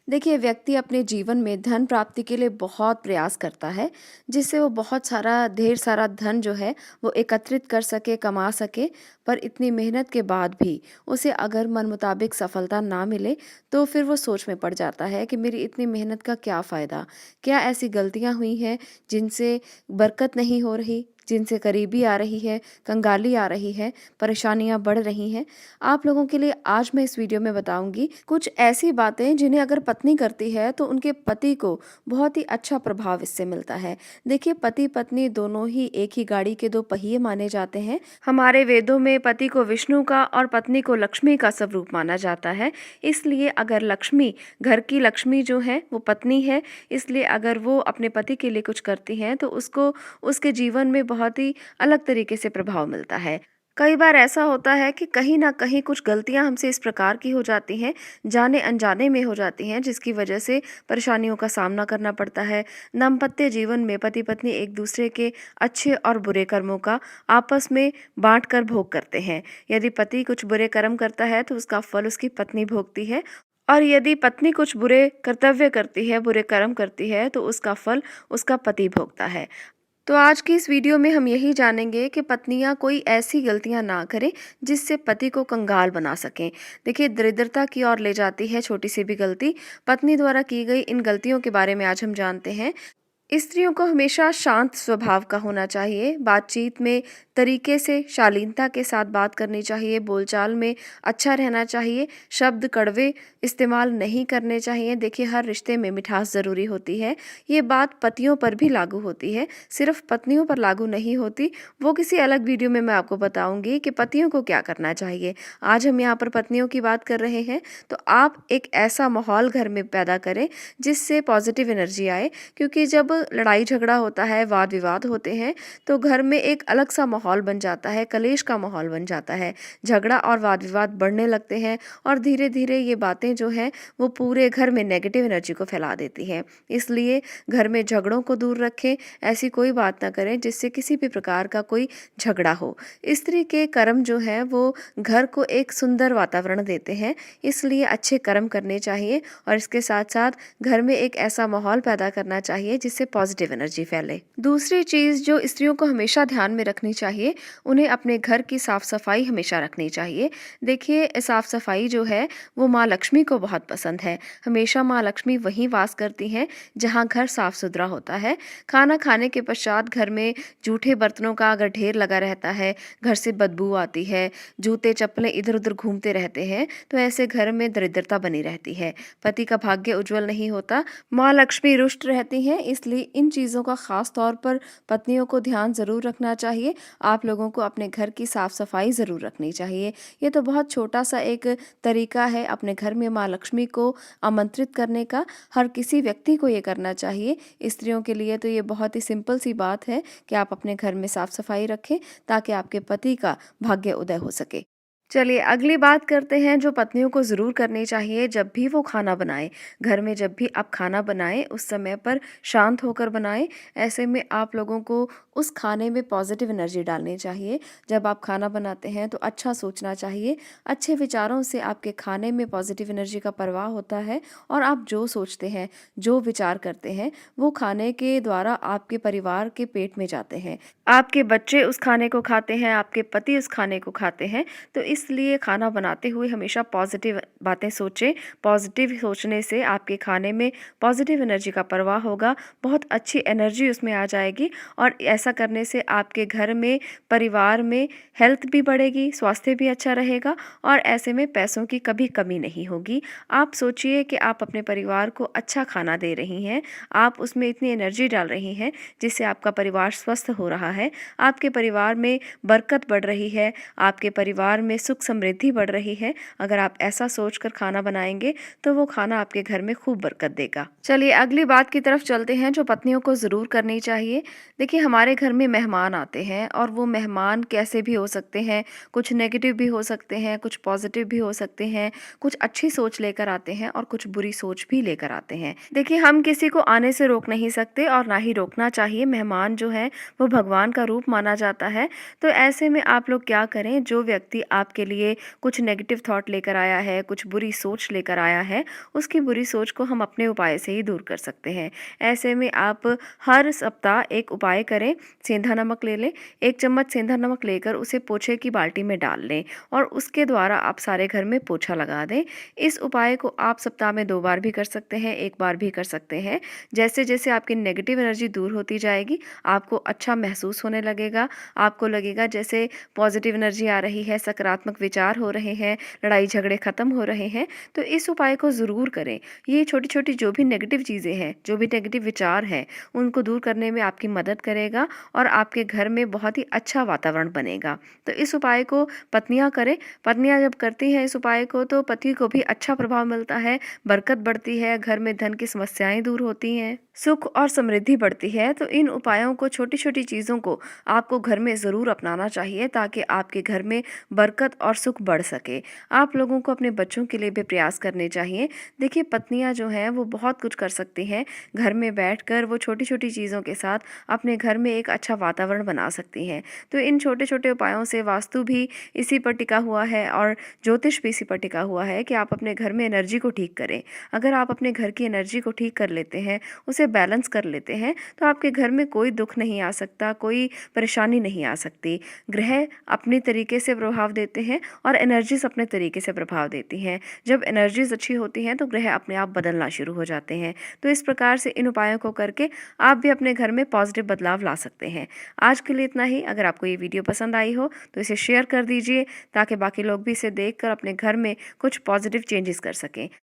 देखिए, व्यक्ति अपने जीवन में धन प्राप्ति के लिए बहुत प्रयास करता है, जिससे वो बहुत सारा ढेर सारा धन जो है वो एकत्रित कर सके, कमा सके। पर इतनी मेहनत के बाद भी उसे अगर मन मुताबिक सफलता ना मिले, तो फिर वो सोच में पड़ जाता है कि मेरी इतनी मेहनत का क्या फ़ायदा? क्या ऐसी गलतियाँ हुई हैं जिनसे बरकत नहीं हो रही, जिनसे गरीबी आ रही है, कंगाली आ रही है, परेशानियाँ बढ़ रही हैं? आप लोगों के लिए आज मैं इस वीडियो में बताऊंगी कुछ ऐसी बातें जिन्हें अगर पत्नी करती है तो उनके पति को बहुत ही अच्छा प्रभाव इससे मिलता है। देखिए, पति पत्नी दोनों ही एक ही गाड़ी के दो पहिए माने जाते हैं। हमारे वेदों में पति को विष्णु का और पत्नी को लक्ष्मी का स्वरूप माना जाता है। इसलिए अगर लक्ष्मी, घर की लक्ष्मी जो है वो पत्नी है, इसलिए अगर वो अपने पति के लिए कुछ करती हैं तो उसको उसके जीवन में बहुत ही अलग तरीके से प्रभाव मिलता है। कई बार ऐसा होता है कि कहीं न कहीं कुछ गलतियाँ हमसे इस प्रकार की हो जाती हैं, जाने-अनजाने में हो जाती हैं, जिसकी वजह से परेशानियों का सामना करना पड़ता है। दाम्पत्य जीवन में पति-पत्नी एक-दूसरे के अच्छे और बुरे कर्मों का आपस में बाँट कर भोग करते हैं। यदि पति कुछ बुरे कर्म करता है, तो उसका फल उसकी पत्नी भोगती है, और यदि पत्नी कुछ बुरे कर्तव्य करती है, बुरे कर्म करती है, तो उसका फल उसका पति भोगता है। तो आज की इस वीडियो में हम यही जानेंगे कि पत्नियां कोई ऐसी गलतियां ना करें जिससे पति को कंगाल बना सकें। देखिए, दरिद्रता की ओर ले जाती है छोटी सी भी गलती। पत्नी द्वारा की गई इन गलतियों के बारे में आज हम जानते हैं। स्त्रियों को हमेशा शांत स्वभाव का होना चाहिए, बातचीत में तरीके से शालीनता के साथ बात करनी चाहिए, बोलचाल में अच्छा रहना चाहिए, शब्द कड़वे इस्तेमाल नहीं करने चाहिए। देखिए, हर रिश्ते में मिठास ज़रूरी होती है। ये बात पतियों पर भी लागू होती है, सिर्फ पत्नियों पर लागू नहीं होती। वो किसी अलग वीडियो में मैं आपको बताऊंगी कि पतियों को क्या करना चाहिए। आज हम यहाँ पर पत्नियों की बात कर रहे हैं, तो आप एक ऐसा माहौल घर में पैदा करें जिससे पॉजिटिव एनर्जी आए। क्योंकि जब लड़ाई झगड़ा होता है, वाद विवाद होते हैं, तो घर में एक अलग सा माहौल बन जाता है, कलेश का माहौल बन जाता है। झगड़ा और वाद विवाद बढ़ने लगते हैं, और धीरे धीरे ये बातें जो हैं वो पूरे घर में नेगेटिव एनर्जी को फैला देती हैं। इसलिए घर में झगड़ों को दूर रखें, ऐसी कोई बात ना करें जिससे किसी भी प्रकार का कोई झगड़ा हो। स्त्री के कर्म जो हैं वो घर को एक सुंदर वातावरण देते हैं, इसलिए अच्छे कर्म करने चाहिए, और इसके साथ साथ घर में एक ऐसा माहौल पैदा करना चाहिए जिससे पॉजिटिव एनर्जी फैले। दूसरी चीज़ जो स्त्रियों को हमेशा ध्यान में रखनी चाहिए, उन्हें अपने घर की साफ सफाई हमेशा रखनी चाहिए। देखिए, साफ सफाई जो है वो माँ लक्ष्मी को बहुत पसंद है। हमेशा माँ लक्ष्मी वहीं वास करती हैं जहाँ घर साफ सुथरा होता है। खाना खाने के पश्चात घर में जूठे बर्तनों का अगर ढेर लगा रहता है, घर से बदबू आती है, जूते चप्पलें इधर उधर घूमते रहते हैं, तो ऐसे घर में दरिद्रता बनी रहती है, पति का भाग्य उज्जवल नहीं होता, माँ लक्ष्मी रुष्ट रहती हैं। इसलिए इन चीज़ों का खास तौर पर पत्नियों को ध्यान ज़रूर रखना चाहिए। आप लोगों को अपने घर की साफ सफाई ज़रूर रखनी चाहिए। ये तो बहुत छोटा सा एक तरीका है अपने घर में माँ लक्ष्मी को आमंत्रित करने का। हर किसी व्यक्ति को ये करना चाहिए। स्त्रियों के लिए तो ये बहुत ही सिंपल सी बात है कि आप अपने घर में साफ सफाई रखें, ताकि आपके पति का भाग्य उदय हो सके। चलिए, अगली बात करते हैं जो पत्नियों को ज़रूर करनी चाहिए जब भी वो खाना बनाएं। घर में जब भी आप खाना बनाएं, उस समय पर शांत होकर बनाएं। ऐसे में आप लोगों को उस खाने में पॉजिटिव एनर्जी डालनी चाहिए। जब आप खाना बनाते हैं तो अच्छा सोचना चाहिए। अच्छे विचारों से आपके खाने में पॉजिटिव एनर्जी का प्रवाह होता है, और आप जो सोचते हैं, जो विचार करते हैं, वो खाने के द्वारा आपके परिवार के पेट में जाते हैं। आपके बच्चे उस खाने को खाते हैं, आपके पति उस खाने को खाते हैं। तो इसलिए खाना बनाते हुए हमेशा पॉजिटिव बातें सोचें। पॉजिटिव सोचने से आपके खाने में पॉजिटिव एनर्जी का प्रवाह होगा, बहुत अच्छी एनर्जी उसमें आ जाएगी, और ऐसा करने से आपके घर में, परिवार में हेल्थ भी बढ़ेगी, स्वास्थ्य भी अच्छा रहेगा, और ऐसे में पैसों की कभी कमी नहीं होगी। आप सोचिए कि आप अपने परिवार को अच्छा खाना दे रही हैं, आप उसमें इतनी एनर्जी डाल रही हैं जिससे आपका परिवार स्वस्थ हो रहा है, आपके परिवार में बरकत बढ़ रही है, आपके परिवार में सुख समृद्धि बढ़ रही है। अगर आप ऐसा सोचकर खाना बनाएंगे तो वो खाना आपके घर में खूब बरकत देगा। चलिए, अगली बात की तरफ चलते हैं जो पत्नियों को ज़रूर करनी चाहिए। देखिए, हमारे घर में मेहमान आते हैं, और वो मेहमान कैसे भी हो सकते हैं, कुछ नेगेटिव भी हो सकते हैं, कुछ पॉजिटिव भी हो सकते हैं, कुछ अच्छी सोच लेकर आते हैं और कुछ बुरी सोच भी लेकर आते हैं। देखिए, हम किसी को आने से रोक नहीं सकते, और ना ही रोकना चाहिए। मेहमान जो है वो भगवान का रूप माना जाता है। तो ऐसे में आप लोग क्या करें, जो व्यक्ति आपके आपके लिए कुछ नेगेटिव थॉट लेकर आया है, कुछ बुरी सोच लेकर आया है, उसकी बुरी सोच को हम अपने उपाय से ही दूर कर सकते हैं। ऐसे में आप हर सप्ताह एक उपाय करें, सेंधा नमक ले लें, 1 चम्मच सेंधा नमक लेकर उसे पोछे की बाल्टी में डाल लें और उसके द्वारा आप सारे घर में पोछा लगा दें। इस उपाय को आप सप्ताह में 2 बार भी कर सकते हैं, 1 बार भी कर सकते हैं। जैसे-जैसे आपकी नेगेटिव एनर्जी दूर होती जाएगी, आपको अच्छा महसूस होने लगेगा, आपको लगेगा जैसे पॉजिटिव एनर्जी आ रही है, सकारात्मक विचार हो रहे हैं, लड़ाई झगड़े खत्म हो रहे हैं। तो इस उपाय को ज़रूर करें। ये छोटी-छोटी जो भी नेगेटिव चीज़ें हैं, जो भी नेगेटिव विचार हैं, उनको दूर करने में आपकी मदद करेगा और आपके घर में बहुत ही अच्छा वातावरण बनेगा। तो इस उपाय को पत्नियाँ करें। पत्नियाँ जब करती हैं इस उपाय को तो पति को भी अच्छा प्रभाव मिलता है, बरकत बढ़ती है, घर में धन की समस्याएँ दूर होती हैं, सुख और समृद्धि बढ़ती है। तो इन उपायों को, छोटी-छोटी चीज़ों को आपको घर में ज़रूर अपनाना चाहिए ताकि आपके घर में बरकत और सुख बढ़ सके। आप लोगों को अपने बच्चों के लिए भी प्रयास करने चाहिए। देखिए, पत्नियाँ जो हैं वो बहुत कुछ कर सकती हैं। घर में बैठकर वो छोटी-छोटी चीज़ों के साथ अपने घर में एक अच्छा वातावरण बना सकती हैं। तो इन छोटे-छोटे उपायों से वास्तु भी इसी पर टिका हुआ है और ज्योतिष भी इसी पर टिका हुआ है कि आप अपने घर में एनर्जी को ठीक करें। अगर आप अपने घर की एनर्जी को ठीक कर लेते हैं, उसे बैलेंस कर लेते हैं, तो आपके घर में कोई दुःख नहीं आ सकता, कोई परेशानी नहीं आ सकती। ग्रह अपने तरीके से प्रभाव देते हैं और एनर्जीज़ अपने तरीके से प्रभाव देती हैं। जब एनर्जीज़ अच्छी होती हैं तो ग्रह अपने आप बदलना शुरू हो जाते हैं। तो इस प्रकार से इन उपायों को करके आप भी अपने घर में पॉजिटिव बदलाव ला सकते हैं। आज के लिए इतना ही। अगर आपको ये वीडियो पसंद आई हो तो इसे शेयर कर दीजिए ताकि बाकी लोग भी इसे देखकर अपने घर में कुछ पॉजिटिव चेंजेस कर सकें।